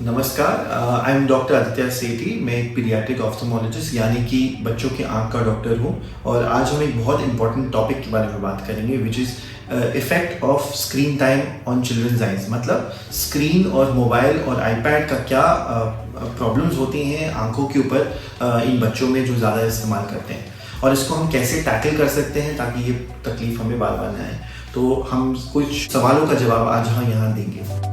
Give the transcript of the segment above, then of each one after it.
नमस्कार, I am doctor Aditya सेठी। मैं एक पीडियाट्रिक ऑप्थेल्मोलॉजिस्ट यानी कि बच्चों के आँख का डॉक्टर हूँ और आज हम एक बहुत इंपॉर्टेंट टॉपिक के बारे में बात करेंगे which is effect of screen time on children's eyes. मतलब स्क्रीन और मोबाइल और आईपैड का क्या प्रॉब्लम्स होती हैं आँखों के ऊपर इन बच्चों में जो ज़्यादा इस्तेमाल करते हैं और इसको हम कैसे टैकल कर सकते हैं ताकि ये तकलीफ हमें बार बार ना आए। तो हम कुछ सवालों का जवाब आज हम यहाँ देंगे।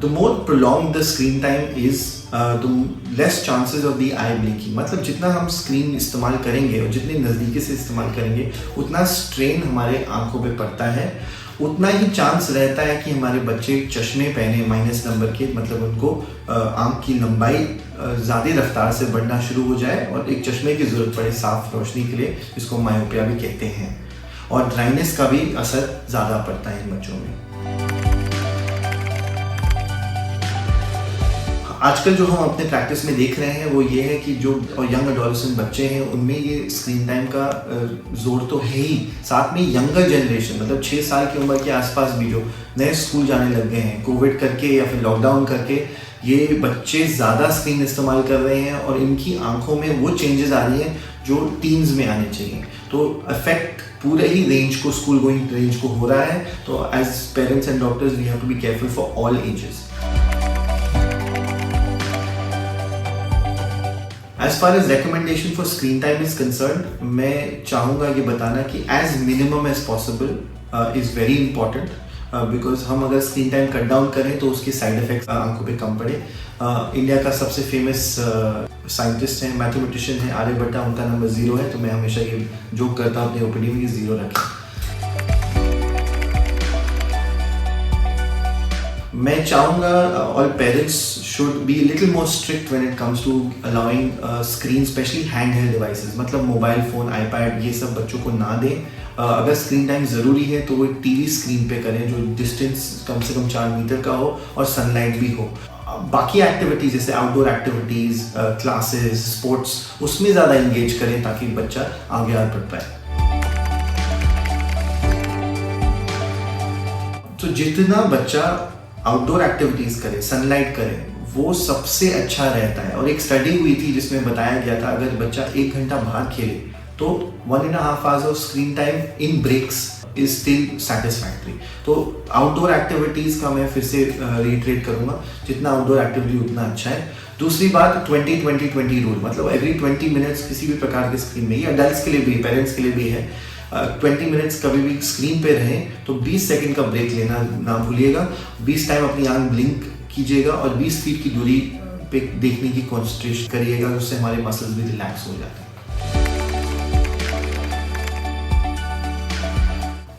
The more prolonged the screen time is, the less chances of the eye blinking। मतलब जितना हम स्क्रीन इस्तेमाल करेंगे और जितने नज़दीकी से इस्तेमाल करेंगे उतना स्ट्रेन हमारे आंखों पे पड़ता है, उतना ही चांस रहता है कि हमारे बच्चे चश्मे पहने माइनस नंबर के। मतलब उनको आंख की लंबाई ज़्यादा रफ्तार से बढ़ना शुरू हो जाए और एक चश्मे की ज़रूरत पड़े साफ रोशनी के लिए, जिसको मायोपिया भी कहते हैं। और ड्राइनेस का भी असर ज़्यादा पड़ता है इन बच्चों में। आजकल जो हम अपने प्रैक्टिस में देख रहे हैं वो ये है कि जो यंग एडोलेसेंट बच्चे हैं उनमें ये स्क्रीन टाइम का जोर तो है ही, साथ में यंगर जनरेशन मतलब 6 साल की उम्र के आसपास भी जो नए स्कूल जाने लग गए हैं कोविड करके या फिर लॉकडाउन करके, ये बच्चे ज़्यादा स्क्रीन इस्तेमाल कर रहे हैं और इनकी आंखों में वो चेंजेस आ रही हैं जो टीन्स में आने चाहिए। तो अफेक्ट पूरे ही रेंज को, स्कूल गोइंग रेंज को हो रहा है। तो as parents and doctors we have to be careful for all ages. As far as recommendation for screen time is concerned, मैं चाहूँगा ये बताना कि as minimum as possible is very important because हम अगर स्क्रीन टाइम कट डाउन करें तो उसके साइड इफेक्ट्स आंखों पे कम पड़े। इंडिया का सबसे फेमस साइंटिस्ट हैं, मैथमेटिशियन है आर्यभट्टा, उनका नंबर 0 है। तो मैं हमेशा ये जोक करता हूँ अपने ओपीडी में, 0 रखें। मैं चाहूँगा all parents should be little more strict when it comes to allowing screen, especially hand held devices. मतलब मोबाइल फ़ोन, आईपैड, ये सब बच्चों को ना दें। अगर स्क्रीन टाइम ज़रूरी है तो वो टीवी स्क्रीन पे करें जो डिस्टेंस कम से कम 4 मीटर का हो और सनलाइट भी हो। बाकी एक्टिविटीज़ जैसे आउटडोर एक्टिविटीज़, क्लासेस, स्पोर्ट्स, उसमें ज़्यादा इंगेज करें ताकि बच्चा आगे बढ़ पाए। तो जितना बच्चा आउटडोर एक्टिविटीज करे, सनलाइट करे, वो सबसे अच्छा रहता है। और एक स्टडी हुई थी जिसमें बताया गया था अगर बच्चा 1 घंटा बाहर खेले तो 1.5 hours of screen time in breaks is still satisfactory. तो आउटडोर एक्टिविटीज का मैं फिर से रिट्रेट करूंगा, जितना आउटडोर एक्टिविटी उतना अच्छा है। दूसरी बात 20-20-20 रूल, मतलब एवरी 20 मिनट्स किसी भी प्रकार के स्क्रीन में, ये अडल्ट्स के लिए भी, पेरेंट्स के लिए भी है। 20 मिनट्स कभी भी स्क्रीन पे रहें तो 20 सेकंड का ब्रेक लेना ना भूलिएगा। 20 टाइम अपनी आंख ब्लिंक कीजिएगा और 20 फीट की दूरी पे देखने की कॉन्सेंट्रेशन करिएगा, उससे हमारे मसल्स भी रिलैक्स हो जाते हैं।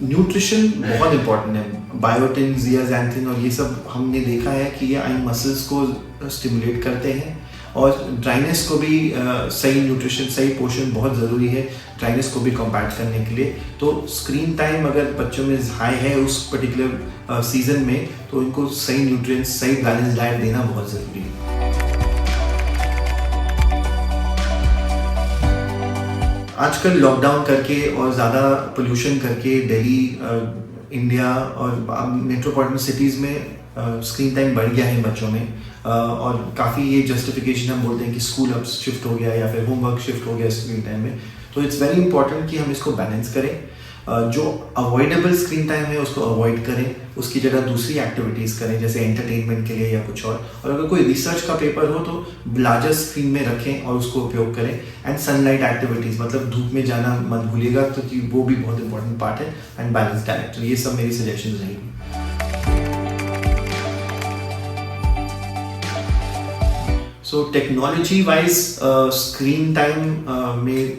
न्यूट्रिशन बहुत इंपॉर्टेंट है। बायोटिन, जियाज़ैंथिन और ये सब हमने देखा है कि ये आई मसल्स को स्टिमुलेट करते हैं और ड्राइनेस को भी सही न्यूट्रिशन, सही पोषण बहुत ज़रूरी है ड्राइनेस को भी कॉम्पैक्ट करने के लिए। तो स्क्रीन टाइम अगर बच्चों में हाई है उस पर्टिकुलर सीजन में तो इनको सही न्यूट्रिएंट्स, सही बैलेंस डाइट देना बहुत ज़रूरी है। आजकल लॉकडाउन करके और ज़्यादा पोल्यूशन करके दिल्ली, इंडिया और मेट्रोपॉलिटन सिटीज़ में स्क्रीन टाइम बढ़ गया है बच्चों में। और काफ़ी ये जस्टिफिकेशन हम बोलते हैं कि स्कूल अब शिफ्ट हो गया या फिर होमवर्क शिफ्ट हो गया स्क्रीन टाइम में। तो इट्स वेरी इंपॉर्टेंट कि हम इसको बैलेंस करें। जो अवॉइडेबल स्क्रीन टाइम है उसको अवॉइड करें, उसकी जगह दूसरी एक्टिविटीज़ करें जैसे एंटरटेनमेंट के लिए या कुछ और अगर कोई रिसर्च का पेपर हो तो लार्जर स्क्रीन में रखें और उसको उपयोग करें। एंड सनलाइट एक्टिविटीज़, मतलब धूप में जाना मत भूलिएगा, तो वो भी बहुत इंपॉर्टेंट पार्ट है। एंड बैलेंस डाइट, तो ये सब मेरी सजेशन रहेगी। So technology wise screen time में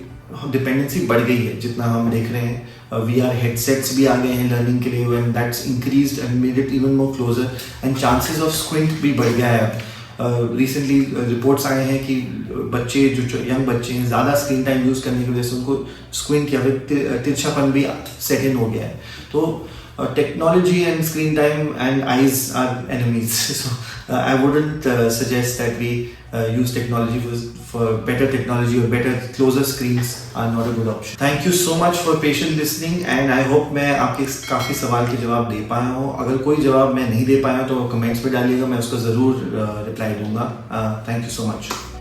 डिपेंडेंसी बढ़ गई है जितना हम देख रहे हैं। VR हेडसेट्स भी आ गए हैं लर्निंग के लिए and that's increased and made it even more closer and chances of squint भी बढ़ गया है। रिसेंटली रिपोर्ट्स आए हैं कि बच्चे जो यंग बच्चे हैं ज़्यादा स्क्रीन टाइम यूज़ करने की वजह से उनको स्क्विंट या फिर तिरछापन भी सेट इन हो गया है। तो technology and screen time and eyes are enemies. So I wouldn't suggest that we use technology for better technology or better closer screens are not a good option. Thank you so much for patient listening and I hope मैं आपके काफ़ी सवाल के जवाब दे पाया हूँ. अगर कोई जवाब मैं नहीं दे पाया तो कमेंट्स में डालिएगा, मैं उसको ज़रूर रिप्लाई दूंगा. Thank you so much.